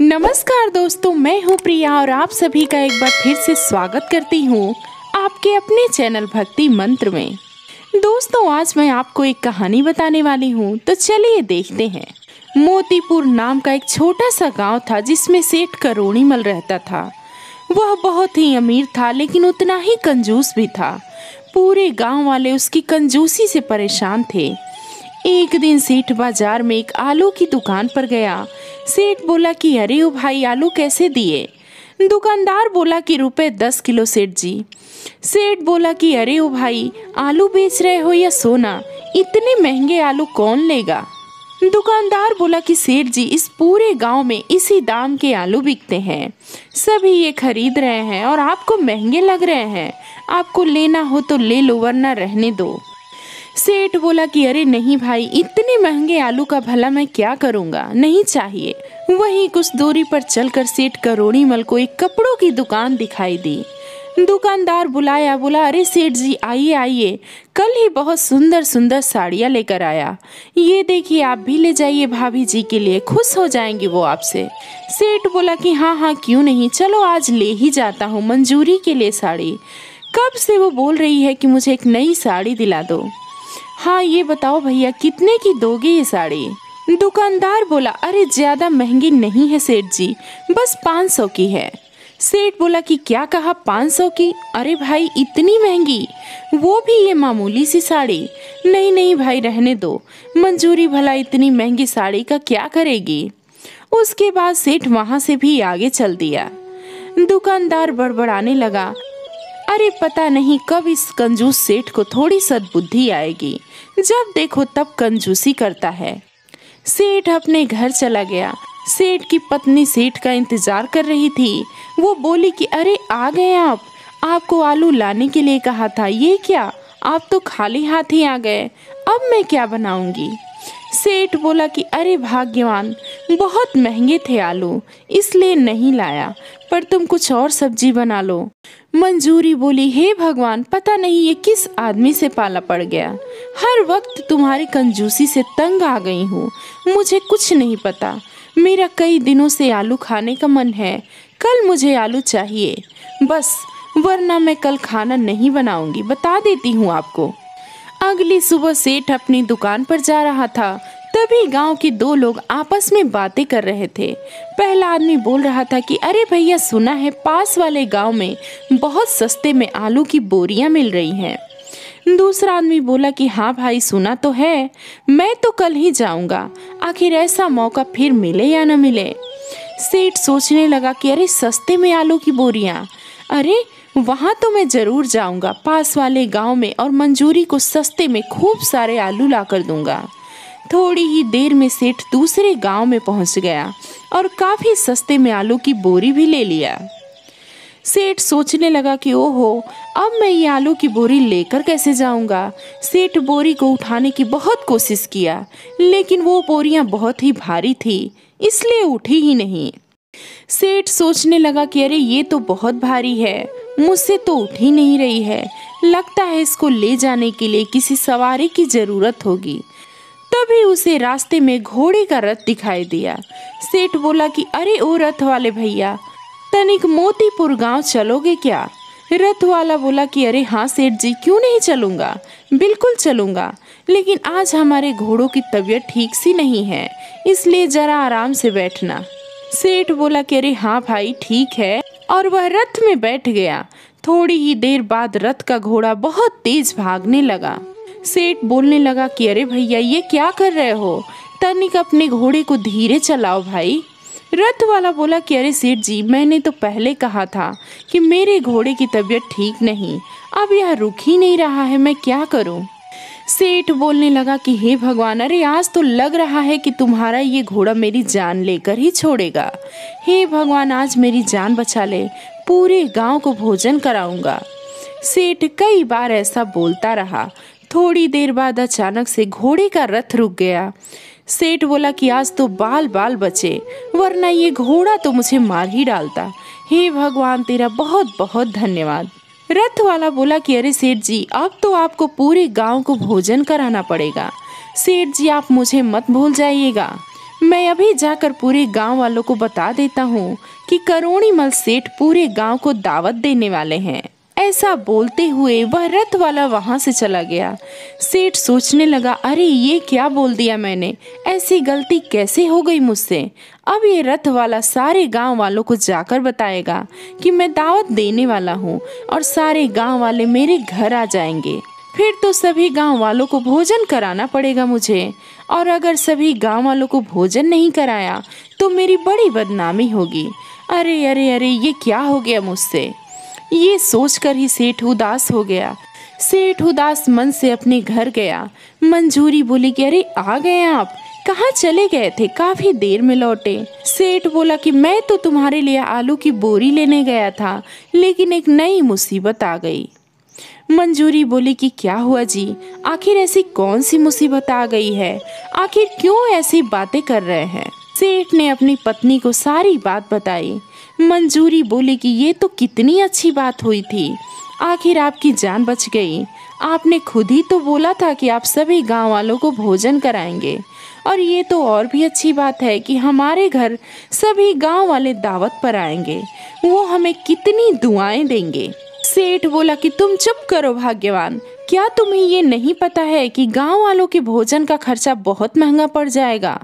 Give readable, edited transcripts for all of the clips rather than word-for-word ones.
नमस्कार दोस्तों, मैं हूँ प्रिया और आप सभी का एक बार फिर से स्वागत करती हूँ आपके अपने चैनल भक्ति मंत्र में। दोस्तों, आज मैं आपको एक कहानी बताने वाली हूँ, तो चलिए देखते हैं। मोतीपुर नाम का एक छोटा सा गांव था जिसमें सेठ करोड़ीमल रहता था। वह बहुत ही अमीर था, लेकिन उतना ही कंजूस भी था। पूरे गांव वाले उसकी कंजूसी से परेशान थे। एक दिन सेठ बाजार में एक आलू की दुकान पर गया। सेठ बोला कि अरे ओ भाई, आलू कैसे दिए? दुकानदार बोला कि ₹10 किलो सेठ जी। सेठ बोला कि अरे ओ भाई, आलू बेच रहे हो या सोना? इतने महंगे आलू कौन लेगा? दुकानदार बोला कि सेठ जी, इस पूरे गांव में इसी दाम के आलू बिकते हैं, सभी ये खरीद रहे हैं और आपको महंगे लग रहे हैं। आपको लेना हो तो ले लो, वरना रहने दो। सेठ बोला कि अरे नहीं भाई, इतने महंगे आलू का भला मैं क्या करूंगा, नहीं चाहिए। वहीं कुछ दूरी पर चलकर सेठ करोड़ीमल को एक कपड़ों की दुकान दिखाई दी। दुकानदार बुलाया, बोला अरे सेठ जी, आइए आइए, कल ही बहुत सुंदर सुंदर साड़ियाँ लेकर आया, ये देखिए, आप भी ले जाइए भाभी जी के लिए, खुश हो जाएंगे वो आपसे। सेठ बोला कि हाँ हाँ, क्यों नहीं, चलो आज ले ही जाता हूँ मंजूरी के लिए साड़ी। कब से वो बोल रही है कि मुझे एक नई साड़ी दिला दो। हाँ, ये बताओ भैया, कितने की दोगे ये साड़ी? दुकानदार बोला अरे ज्यादा महंगी नहीं है सेठ जी, बस 500 की है। सेठ बोला कि क्या कहा, 500 की? अरे भाई, इतनी महंगी, वो भी ये मामूली सी साड़ी? नहीं नहीं भाई, रहने दो, मंजूरी भला इतनी महंगी साड़ी का क्या करेगी? उसके बाद सेठ वहां से भी आगे चल दिया। दुकानदार बड़बड़ाने लगा, अरे पता नहीं कब इस कंजूस सेठ को थोड़ी सद्बुद्धि आएगी, जब देखो तब कंजूसी करता है। सेठ अपने घर चला गया। सेठ की पत्नी सेठ का इंतजार कर रही थी। वो बोली कि अरे आ गए आप, आपको आलू लाने के लिए कहा था, ये क्या, आप तो खाली हाथ ही आ गए, अब मैं क्या बनाऊंगी? सेठ बोला कि अरे भाग्यवान, बहुत महंगे थे आलू, इसलिए नहीं लाया, पर तुम कुछ और सब्जी बना लो। मंजूरी बोली, हे भगवान, पता नहीं ये किस आदमी से पाला पड़ गया, हर वक्त तुम्हारी कंजूसी से तंग आ गई हूँ, मुझे कुछ नहीं पता, मेरा कई दिनों से आलू खाने का मन है, कल मुझे आलू चाहिए बस, वरना मैं कल खाना नहीं बनाऊंगी, बता देती हूँ आपको। अगली सुबह सेठ अपनी दुकान पर जा रहा था, तभी गांव के दो लोग आपस में बातें कर रहे थे। पहला आदमी बोल रहा था कि अरे भैया, सुना है पास वाले गांव में बहुत सस्ते में आलू की बोरियां मिल रही हैं। दूसरा आदमी बोला कि हाँ भाई, सुना तो है, मैं तो कल ही जाऊंगा, आखिर ऐसा मौका फिर मिले या न मिले। सेठ सोचने लगा कि अरे सस्ते में आलू की बोरियां, अरे वहां तो मैं जरूर जाऊंगा पास वाले गांव में, और मंजूरी को सस्ते में खूब सारे आलू ला कर दूंगा। थोड़ी ही देर में सेठ दूसरे गांव में पहुंच गया और काफी सस्ते में आलू की बोरी भी ले लिया। सेठ सोचने लगा कि ओहो, अब मैं ये आलू की बोरी लेकर कैसे जाऊंगा। सेठ बोरी को उठाने की बहुत कोशिश किया, लेकिन वो बोरियां बहुत ही भारी थी, इसलिए उठी ही नहीं। सेठ सोचने लगा कि अरे ये तो बहुत भारी है, मुझसे तो उठ ही नहीं रही है, लगता है इसको ले जाने के लिए किसी सवारी की जरूरत होगी। तभी उसे रास्ते में घोड़े का रथ दिखाई दिया। सेठ बोला कि अरे ओ रथ वाले भैया, तनिक मोतीपुर गांव चलोगे क्या? रथ वाला बोला कि अरे हाँ सेठ जी, क्यों नहीं चलूंगा, बिल्कुल चलूंगा, लेकिन आज हमारे घोड़ों की तबीयत ठीक सी नहीं है, इसलिए जरा आराम से बैठना। सेठ बोला कि अरे हाँ भाई, ठीक है, और वह रथ में बैठ गया। थोड़ी ही देर बाद रथ का घोड़ा बहुत तेज भागने लगा। सेठ बोलने लगा कि अरे भैया, ये क्या कर रहे हो, तनिक अपने घोड़े को धीरे चलाओ भाई। रथ वाला बोला कि अरे सेठ जी, मैंने तो पहले कहा था कि मेरे घोड़े की तबीयत ठीक नहीं, अब यह रुक ही नहीं रहा है, मैं क्या करूं? सेठ बोलने लगा कि हे भगवान, अरे आज तो लग रहा है कि तुम्हारा ये घोड़ा मेरी जान लेकर ही छोड़ेगा। हे भगवान, आज मेरी जान बचा ले, पूरे गांव को भोजन कराऊंगा। सेठ कई बार ऐसा बोलता रहा। थोड़ी देर बाद अचानक से घोड़े का रथ रुक गया। सेठ बोला कि आज तो बाल बाल बचे, वरना ये घोड़ा तो मुझे मार ही डालता। हे भगवान, तेरा बहुत बहुत धन्यवाद। रथ वाला बोला कि अरे सेठ जी, अब तो आपको पूरे गांव को भोजन कराना पड़ेगा। सेठ जी, आप मुझे मत भूल जाइएगा, मैं अभी जाकर पूरे गांव वालों को बता देता हूँ कि करोड़ीमल सेठ पूरे गांव को दावत देने वाले हैं। ऐसा बोलते हुए वह रथ वाला वहां से चला गया। सेठ सोचने लगा, अरे ये क्या बोल दिया मैंने, ऐसी गलती कैसे हो गई मुझसे। अब ये रथ वाला सारे गांव वालों को जाकर बताएगा कि मैं दावत देने वाला हूँ और सारे गांव वाले मेरे घर आ जाएंगे। फिर तो सभी गांव वालों को भोजन कराना पड़ेगा मुझे, और अगर सभी गांव वालों को भोजन नहीं कराया तो मेरी बड़ी बदनामी होगी। अरे अरे अरे, ये क्या हो गया मुझसे। ये सोचकर ही सेठ उदास हो गया। सेठ उदास मन से अपने घर गया। मंजूरी बोली कि अरे आ गए आप, कहाँ चले गए थे, काफी देर में लौटे। सेठ बोला कि मैं तो तुम्हारे लिए आलू की बोरी लेने गया था, लेकिन एक नई मुसीबत आ गई। मंजूरी बोली कि क्या हुआ जी, आखिर ऐसी कौन सी मुसीबत आ गई है, आखिर क्यों ऐसी बातें कर रहे हैं। सेठ ने अपनी पत्नी को सारी बात बताई। मंजूरी बोली कि ये तो कितनी अच्छी बात हुई थी, आखिर आपकी जान बच गई। आपने खुद ही तो बोला था कि आप सभी गांव वालों को भोजन कराएंगे, और ये तो और भी अच्छी बात है कि हमारे घर सभी गांव वाले दावत पर आएंगे, वो हमें कितनी दुआएं देंगे। सेठ बोला कि तुम चुप करो भाग्यवान, क्या तुम्हें ये नहीं पता है कि गांव वालों के भोजन का खर्चा बहुत महंगा पड़ जाएगा।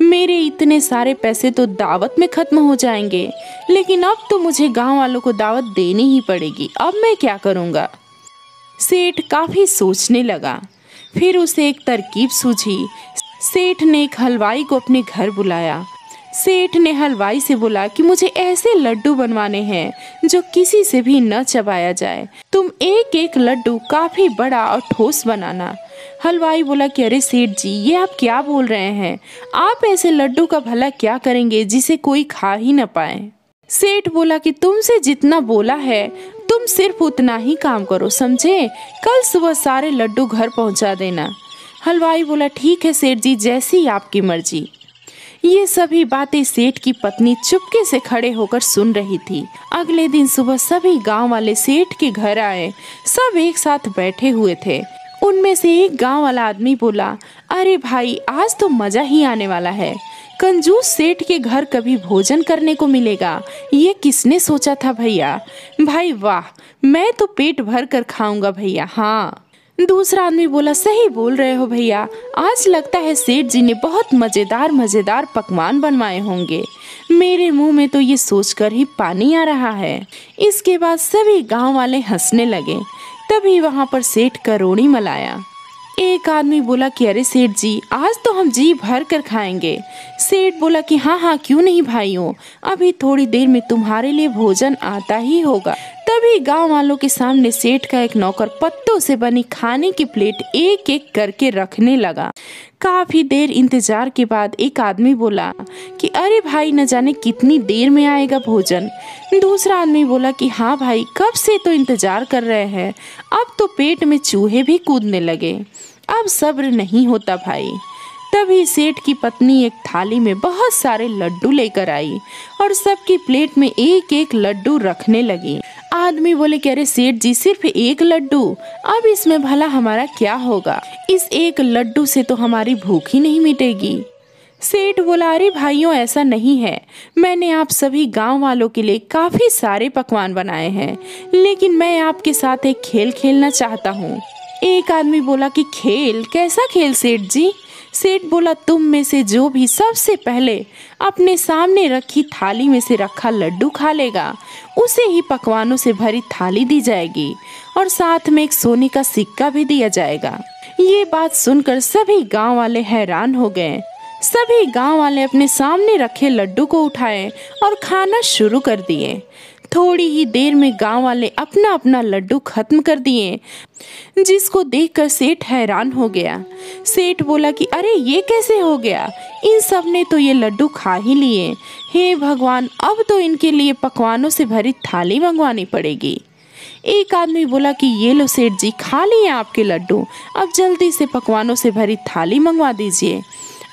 मेरे इतने सारे पैसे तो दावत में खत्म हो जाएंगे, लेकिन अब तो मुझे गांव वालों को दावत देनी ही पड़ेगी, अब मैं क्या करूंगा। सेठ काफी सोचने लगा। फिर उसे एक तरकीब सूझी। सेठ ने एक हलवाई को अपने घर बुलाया। सेठ ने हलवाई से बोला कि मुझे ऐसे लड्डू बनवाने हैं जो किसी से भी न चबाया जाए, तुम एक एक लड्डू काफी बड़ा और ठोस बनाना। हलवाई बोला कि अरे सेठ जी, ये आप क्या बोल रहे हैं, आप ऐसे लड्डू का भला क्या करेंगे जिसे कोई खा ही न पाए। सेठ बोला कि तुमसे जितना बोला है तुम सिर्फ उतना ही काम करो, समझे, कल सुबह सारे लड्डू घर पहुंचा देना। हलवाई बोला ठीक है सेठ जी, जैसी आपकी मर्जी। ये सभी बातें सेठ की पत्नी चुपके से खड़े होकर सुन रही थी। अगले दिन सुबह सभी गांव वाले सेठ के घर आए। सब एक साथ बैठे हुए थे। उनमें से एक गांव वाला आदमी बोला, अरे भाई, आज तो मजा ही आने वाला है। कंजूस सेठ के घर कभी भोजन करने को मिलेगा, ये किसने सोचा था भैया। भाई वाह, मैं तो पेट भर कर खाऊंगा भैया। हाँ। दूसरा आदमी बोला, सही बोल रहे हो भैया, आज लगता है सेठ जी ने बहुत मजेदार मजेदार पकवान बनवाए होंगे, मेरे मुंह में तो ये सोचकर ही पानी आ रहा है। इसके बाद सभी गांव वाले हंसने लगे। तभी वहां पर सेठ करोड़ीमल आया। एक आदमी बोला कि अरे सेठ जी, आज तो हम जी भर कर खाएंगे। सेठ बोला कि हाँ हाँ, क्यों नहीं भाइयों, अभी थोड़ी देर में तुम्हारे लिए भोजन आता ही होगा। तभी गांव वालों के सामने सेठ का एक नौकर पत्तों से बनी खाने की प्लेट एक एक करके रखने लगा। काफी देर इंतजार के बाद एक आदमी बोला कि अरे भाई, न जाने कितनी देर में आएगा भोजन। दूसरा आदमी बोला कि हाँ भाई, कब से तो इंतजार कर रहे हैं, अब तो पेट में चूहे भी कूदने लगे, अब सब्र नहीं होता भाई। तभी सेठ की पत्नी एक थाली में बहुत सारे लड्डू लेकर आई और सबकी प्लेट में एक एक लड्डू रखने लगी। आदमी बोले कि अरे सेठ जी, सिर्फ एक लड्डू, अब इसमें भला हमारा क्या होगा, इस एक लड्डू से तो हमारी भूख ही नहीं मिटेगी। सेठ बोला, अरे भाइयों, ऐसा नहीं है, मैंने आप सभी गांव वालों के लिए काफी सारे पकवान बनाए हैं, लेकिन मैं आपके साथ एक खेल खेलना चाहता हूँ। एक आदमी बोला कि खेल, कैसा खेल सेठ जी। सेठ बोला, तुम में से जो भी सबसे पहले अपने सामने रखी थाली में से रखा लड्डू खा लेगा, उसे ही पकवानों से भरी थाली दी जाएगी और साथ में एक सोने का सिक्का भी दिया जाएगा। ये बात सुनकर सभी गांव वाले हैरान हो गए। सभी गांव वाले अपने सामने रखे लड्डू को उठाए और खाना शुरू कर दिए। थोड़ी ही देर में गांव वाले अपना अपना लड्डू खत्म कर दिए, जिसको देखकर सेठ हैरान हो गया। सेठ बोला कि अरे ये कैसे हो गया, इन सब ने तो ये लड्डू खा ही लिए। हे भगवान, अब तो इनके लिए पकवानों से भरी थाली मंगवानी पड़ेगी। एक आदमी बोला कि ये लो सेठ जी, खा लिए आपके लड्डू, अब जल्दी से पकवानों से भरी थाली मंगवा दीजिए।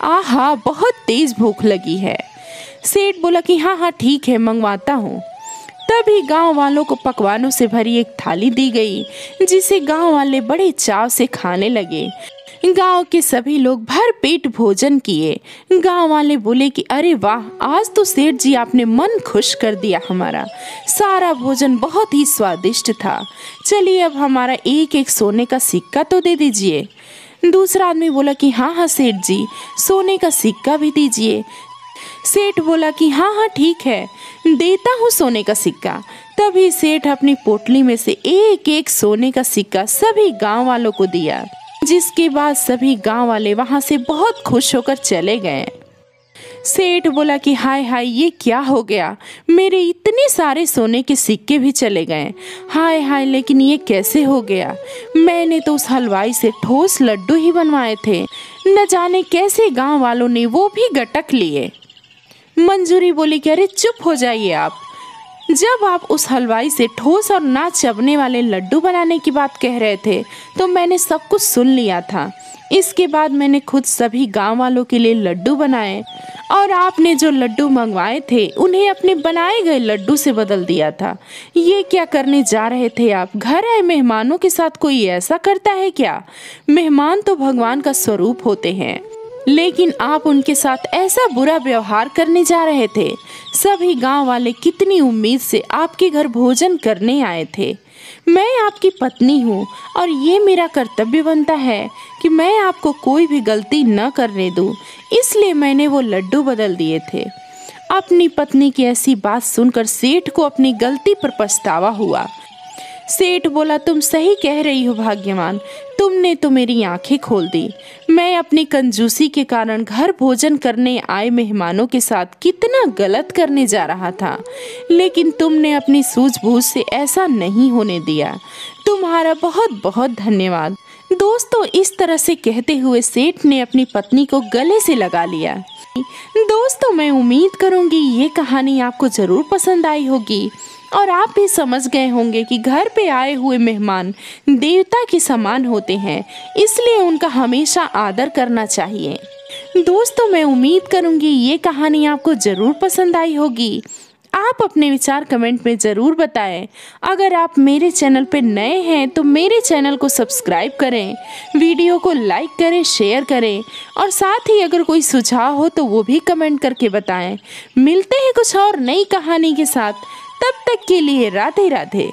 आहा, बहुत तेज भूख लगी है। सेठ बोला कि हाँ हाँ ठीक है, मंगवाता हूँ। तभी गांव वालों को पकवानों से भरी एक थाली दी गई, जिसे गांव वाले बड़े चाव से खाने लगे। गांव के सभी लोग भर पेट भोजन किए। गांव वाले बोले कि अरे वाह, आज तो सेठ जी आपने मन खुश कर दिया हमारा। सारा भोजन बहुत ही स्वादिष्ट था। चलिए अब हमारा एक एक सोने का सिक्का तो दे दीजिए। दूसरा आदमी बोला कि हाँ हाँ सेठ जी, सोने का सिक्का भी दीजिए। सेठ बोला कि हाँ हाँ ठीक है, देता हूँ सोने का सिक्का। तभी सेठ अपनी पोटली में से एक एक सोने का सिक्का सभी गांव वालों को दिया, जिसके बाद सभी गांव वाले वहां से बहुत खुश होकर चले गए। सेठ बोला कि हाय हाय, ये क्या हो गया, मेरे इतने सारे सोने के सिक्के भी चले गए। हाय हाय, लेकिन ये कैसे हो गया? मैंने तो उस हलवाई से ठोस लड्डू ही बनवाए थे, न जाने कैसे गांव वालों ने वो भी गटक लिए। मंजूरी बोली कि अरे चुप हो जाइए आप। जब आप उस हलवाई से ठोस और ना चबने वाले लड्डू बनाने की बात कह रहे थे तो मैंने सब कुछ सुन लिया था। इसके बाद मैंने खुद सभी गांव वालों के लिए लड्डू बनाए और आपने जो लड्डू मंगवाए थे उन्हें अपने बनाए गए लड्डू से बदल दिया था। ये क्या करने जा रहे थे आप? घर आए मेहमानों के साथ कोई ऐसा करता है क्या? मेहमान तो भगवान का स्वरूप होते हैं, लेकिन आप उनके साथ ऐसा बुरा व्यवहार करने जा रहे थे। सभी गांव वाले कितनी उम्मीद से आपके घर भोजन करने आए थे। मैं आपकी पत्नी हूँ और ये मेरा कर्तव्य बनता है कि मैं आपको कोई भी गलती न करने दूँ, इसलिए मैंने वो लड्डू बदल दिए थे। अपनी पत्नी की ऐसी बात सुनकर सेठ को अपनी गलती पर पछतावा हुआ। सेठ बोला, तुम सही कह रही हो भाग्यवान, तुमने तो मेरी आंखें खोल दी। मैं अपनी कंजूसी के कारण घर भोजन करने आए मेहमानों के साथ कितना गलत करने जा रहा था, लेकिन तुमने अपनी सूझबूझ से ऐसा नहीं होने दिया। तुम्हारा बहुत बहुत धन्यवाद। दोस्तों, इस तरह से कहते हुए सेठ ने अपनी पत्नी को गले से लगा लिया। दोस्तों, मैं उम्मीद करूंगी ये कहानी आपको जरूर पसंद आई होगी और आप भी समझ गए होंगे कि घर पे आए हुए मेहमान देवता के समान होते हैं, इसलिए उनका हमेशा आदर करना चाहिए। दोस्तों, मैं उम्मीद करूंगी ये कहानी आपको जरूर पसंद आई होगी। आप अपने विचार कमेंट में ज़रूर बताएं। अगर आप मेरे चैनल पे नए हैं तो मेरे चैनल को सब्सक्राइब करें, वीडियो को लाइक करें, शेयर करें और साथ ही अगर कोई सुझाव हो तो वो भी कमेंट करके बताएं। मिलते हैं कुछ और नई कहानी के साथ, तब तक के लिए राधे राधे।